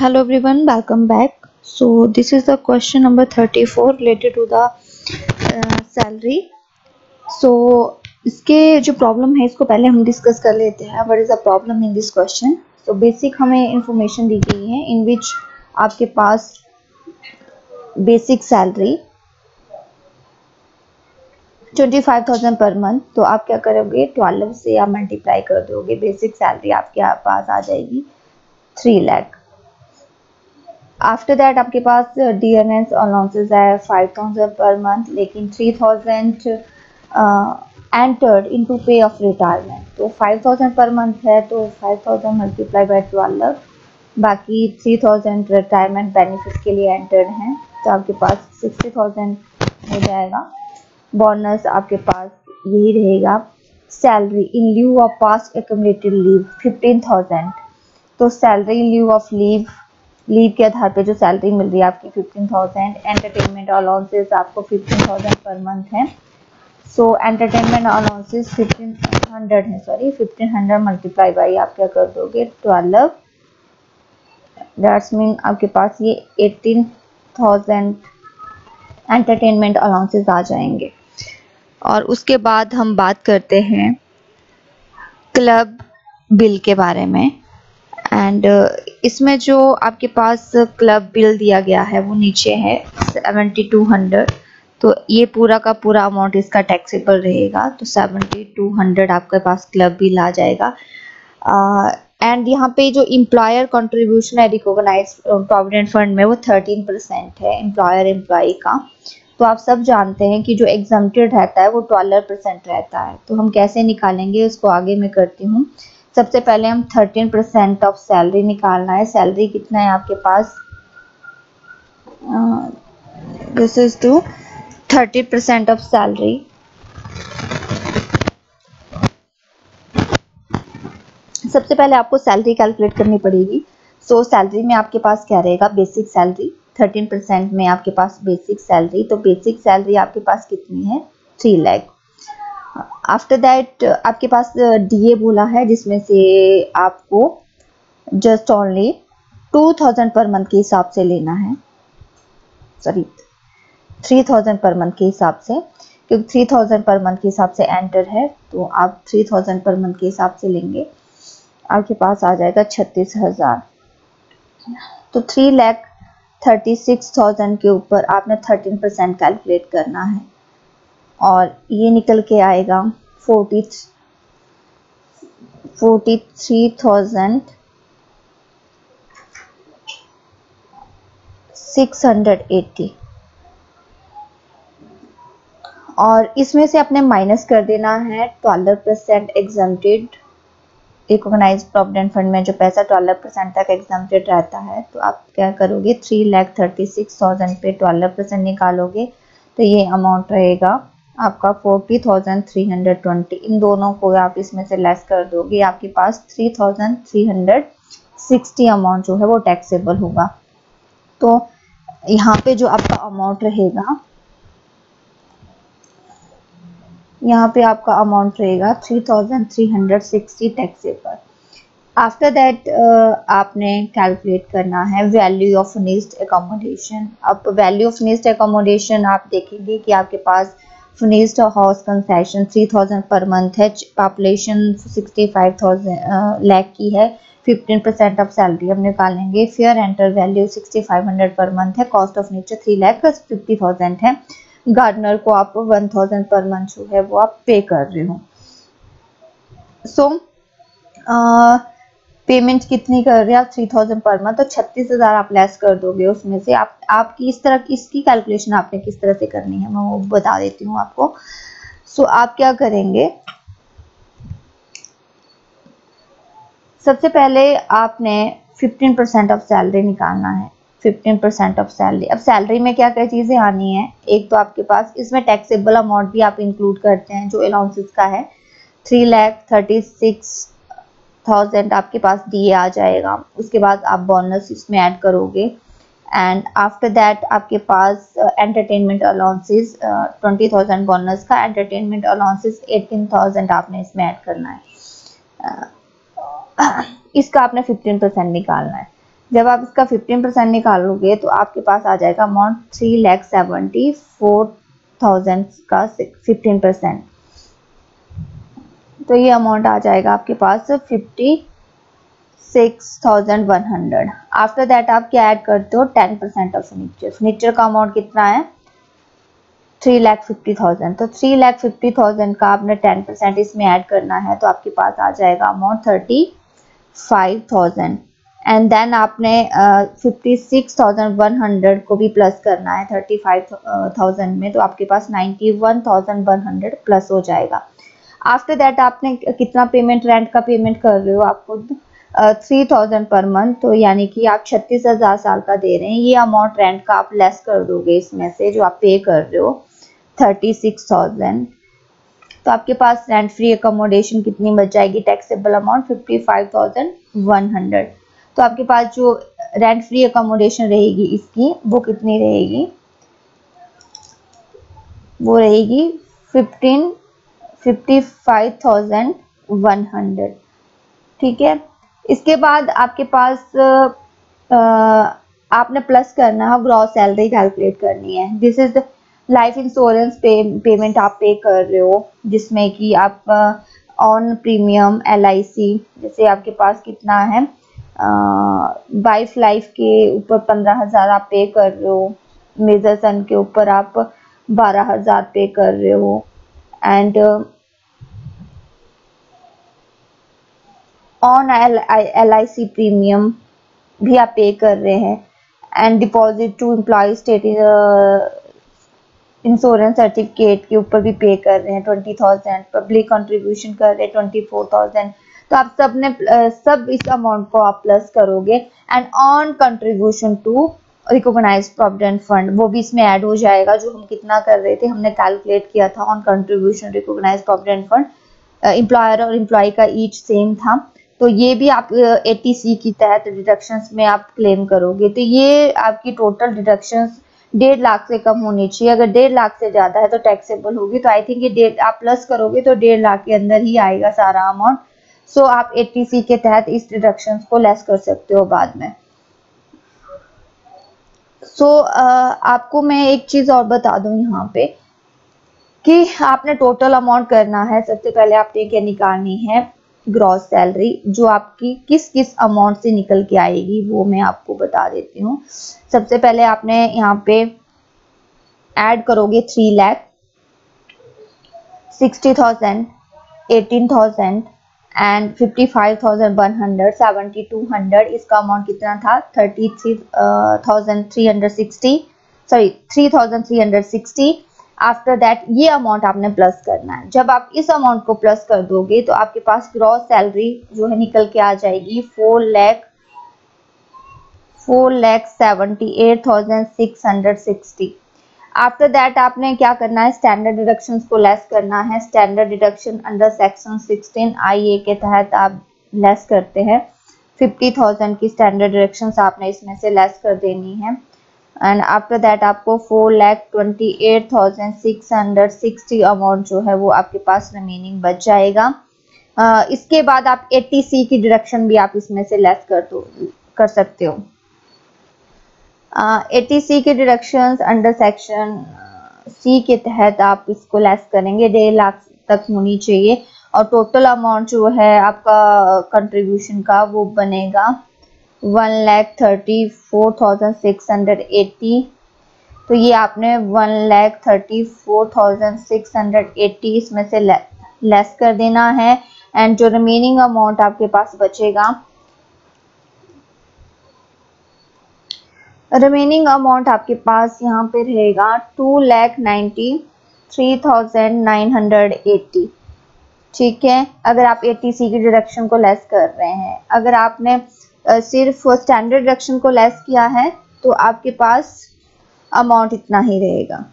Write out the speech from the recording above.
Hello everyone, welcome back. So this is the question number 34 related to the salary. So इसके जो problem है इसको पहले हम डिस्कस कर लेते हैं. What is the problem in this question? So basic हमें इंफॉर्मेशन दी गई है इन विच आपके पास बेसिक सैलरी 25,000 पर मंथ. तो आप क्या करोगे, 12 से आप मल्टीप्लाई कर दोगे, बेसिक सैलरी आपके पास आ जाएगी 3 लाख. आफ्टर दैट आपके पास डीएनएस अलाउंसेस है 5,000 पर मंथ, लेकिन 3,000 एंटर्ड इनटू पे ऑफ रिटायरमेंट. तो 5,000 पर मंथ है तो 5,000 मल्टीप्लाई बाय 12, बाकी 3,000 रिटायरमेंट बेनिफिट के लिए एंटर्ड हैं, तो आपके पास 60,000 हो जाएगा. बोनस आपके पास यही रहेगा. Salary in lieu of past accumulated leave 15,000. तो salary in lieu of leave के आधार पे जो सैलरी मिल रही है आपकी 15,000. एंटरटेनमेंट अलाउंसेस आपको 15,000 पर मंथ है. सो एंटरटेनमेंट अलाउंसेस 1500 है, 1500 मल्टीप्लाई बाई आप क्या कर दोगे 12. दैट्स मीन आपके पास ये 18,000 एंटरटेनमेंट अलाउंसेस आ जाएंगे. और उसके बाद हम बात करते हैं क्लब बिल के बारे में. एंड इसमें जो आपके पास क्लब बिल दिया गया है वो नीचे है 7200. तो ये पूरा का पूरा अमाउंट इसका टैक्सेबल रहेगा. तो 7200 आपके पास क्लब बिल आ जाएगा. एंड यहाँ पे जो एम्प्लॉयर कंट्रीब्यूशन है रिकॉग्नाइज प्रोविडेंट फंड में वो 13% है एम्प्लॉयर एम्प्लॉई का. तो आप सब जानते हैं कि जो एग्जम्प्टेड रहता है वो 12% रहता है. तो हम कैसे निकालेंगे उसको आगे मैं करती हूँ. सबसे पहले हम 13% ऑफ सैलरी निकालना है. सैलरी कितना है आपके पास, this is to 30% of salary. सबसे पहले आपको सैलरी कैलकुलेट करनी पड़ेगी. सो सैलरी में आपके पास क्या रहेगा, बेसिक सैलरी 13% में आपके पास बेसिक सैलरी. तो बेसिक सैलरी आपके पास कितनी है 3 लाख. आफ्टर दैट आपके पास डीए बोला है जिसमें से आपको जस्ट ओनली 2,000 पर मंथ के हिसाब से लेना है, 3,000 पर मंथ के हिसाब से, क्योंकि 3,000 पर मंथ के हिसाब से एंटर है. तो आप 3,000 पर मंथ के हिसाब से लेंगे, आपके पास आ जाएगा 36,000. तो 3,36,000 के ऊपर आपने 13% कैलकुलेट करना है और ये निकल के आएगा 43,680. और इसमें से अपने माइनस कर देना है 12% एग्जम्प्टेड रिकॉग्नाइज प्रोविडेंट फंड में जो पैसा 12% तक एग्जम्प्टेड रहता है. तो आप क्या करोगे 3,36,000 पे 12% निकालोगे तो ये अमाउंट रहेगा आपका 40,320. इन दोनों को आप इसमें से लेस कर दोगे, आपके पास 3,360 अमाउंट जो है वो टैक्सेबल होगा. तो यहाँ पे जो आपका अमाउंट रहेगा, यहाँ पे आपका अमाउंट रहेगा 3,360 टैक्सेबल. आफ्टर दैट आपने कैलकुलेट करना है वैल्यू ऑफ फिनिश्ड एकोमोडेशन. अब वैल्यू ऑफ फिनिश्ड एकोमोडेशन आप देखेंगे कि आपके पास finished house concession 3,000 per month है, पॉपुलेशन 65,000 लाख की है, 15% ऑफ सैलरी हम निकालेंगे. Fair enter value 6,500 per month है, cost of nature 3 lakh plus 50,000 है. गार्डनर को आप 1,000 पर मंथ जो है वो आप पे कर रहे हो. सो पेमेंट कितनी कर रहे हैं आप 3,000 पर मंथ. तो 36,000 आप लेस कर दोगे उसमें से. आपकी इस तरह इसकी कैलकुलेशन आपने किस तरह से करनी है मैं वो बता देती हूँ आपको. सो आप क्या करेंगे, सबसे पहले आपने 15% ऑफ सैलरी निकालना है. 15% ऑफ सैलरी. अब सैलरी में क्या क्या चीजें आनी है, एक तो आपके पास इसमें टैक्सेबल अमाउंट भी आप इंक्लूड करते हैं जो अलाउंसेस का है 3,36,000 आपके पास दिए आ जाएगा. उसके बाद आप बोनस इसमें ऐड करोगे. एंड आफ्टर दैट आपके पास एंटरटेनमेंट अलाउंसेस 20,000 बोनस का, एंटरटेनमेंट अलाउंसेस 18,000 आपने इसमें ऐड करना है. इसका आपने 15% निकालना है. जब आप इसका 15% निकालोगे तो आपके पास आ जाएगा अमाउंट 3,74,000 का 15%। तो ये अमाउंट आ जाएगा आपके पास 56,100। आफ्टर दैट आप क्या ऐड करते हो 10% ऑफ फर्नीचर। फर्नीचर का अमाउंट कितना है 3,50,000। तो 3,50,000 का आपने 10% इसमें ऐड करना है तो आपके पास आ जाएगा अमाउंट 35,000। एंड देन आपने 56,100 को भी प्लस करना है 35,000 में, तो आपके पास 91,100 प्लस हो जाएगा। आफ्टर दैट आपने कितना पेमेंट, रेंट का पेमेंट कर रहे हो आप खुद 3,000 पर मंथ, तो यानी कि आप 36,000 साल का दे रहे हैं। ये अमाउंट रेंट का आप लेस कर दोगे इसमें से जो आप पे कर रहे हो 36,000। तो आपके पास रेंट फ्री अकोमोडेशन कितनी बच जाएगी, टैक्सेबल अमाउंट 55,100। तो आपके पास जो रेंट फ्री अकोमोडेशन रहेगी इसकी वो कितनी रहेगी, वो रहेगी 55,100। ठीक है। इसके बाद आपके पास आपने प्लस करना है, ग्रॉस सैलरी कैलकुलेट करनी है। This is life insurance payment आप पे कर रहे हो, जिसमें कि आप ऑन प्रीमियम LIC, जैसे आपके पास कितना है वाइफ लाइफ के ऊपर 15,000 आप पे कर रहे हो, मेजर सन के ऊपर आप 12,000 पे कर रहे हो, एंड ऑन LIC प्रीमियम भी आप पे कर रहे हैं, and deposit to employ state insurance certificate के ऊपर भी पे कर रहे हैं 20,000, पब्लिक कंट्रीब्यूशन कर रहे हैं 24,000। तो आप सब इस अमाउंट को आप प्लस करोगे, and on contribution to recognise provident fund वो भी इसमें ऐड हो जाएगा। जो हम कितना कर रहे थे, हमने कैलकुलेट किया था on contribution recognise provident fund, employer और एम्प्लॉय का ईच सेम था। तो ये भी आप 80C की तहत डिडक्शंस में आप क्लेम करोगे। तो ये आपकी टोटल डिडक्शंस 1.5 लाख से कम होनी चाहिए। अगर 1.5 लाख से ज्यादा है तो टैक्सेबल होगी। तो आई थिंक ये आप प्लस करोगे तो 1.5 लाख के अंदर ही आएगा सारा अमाउंट। सो आप 80C के तहत इस डिडक्शंस को लेस कर सकते हो बाद में। आपको मैं एक चीज और बता दूं यहाँ पे कि आपने टोटल अमाउंट करना है। सबसे पहले आपने क्या निकालनी है, ग्रॉस सैलरी, जो आपकी किस किस अमाउंट से निकल के आएगी वो मैं आपको बता देती हूँ। सबसे पहले आपने यहाँ पे ऐड करोगे 3 लाख, 60,000, 18,000 एंड 55,100, 7,200। इसका अमाउंट कितना था 3,360। आफ्टर दैट ये अमाउंट आपने प्लस करना है। जब आप इस अमाउंट को प्लस कर दोगे तो आपके पास ग्रॉस सैलरी जो है निकल के आ जाएगी 4,78,660। आफ्टर दैट आपने क्या करना है, स्टैंडर्ड डिडक्शंस को लेस करना है। Standard deduction under section 16IA के तहत आप लेस करते हैं। 50,000 की स्टैंडर्ड डिडक्शंस आपने इसमें से लेस कर देनी है, एंड आफ्टर दैट आपको 4,28,660 अमाउंट जो है वो आपके पास रिमेनिंग बच जाएगा। इसके बाद आप 80C की डिडक्शन भी आप इसमें से लेस कर सकते हो। 80C की डिडक्शंस अंडर सेक्शन C के तहत आप इसको लेस करेंगे, 1.5 लाख तक होनी चाहिए, और टोटल अमाउंट जो है आपका कंट्रीब्यूशन का वो बनेगा 1,34,680। तो ये आपने 1,34,680 इसमें से लेस कर देना है, एंड जो रिमेनिंग अमाउंट आपके पास बचेगा, रिमेनिंग अमाउंट आपके पास यहाँ पे रहेगा 2,93,980। ठीक है, अगर आप 80C की डिडक्शन को लेस कर रहे हैं। अगर आपने सिर्फ स्टैंडर्ड डिडक्शन को लेस किया है तो आपके पास अमाउंट इतना ही रहेगा।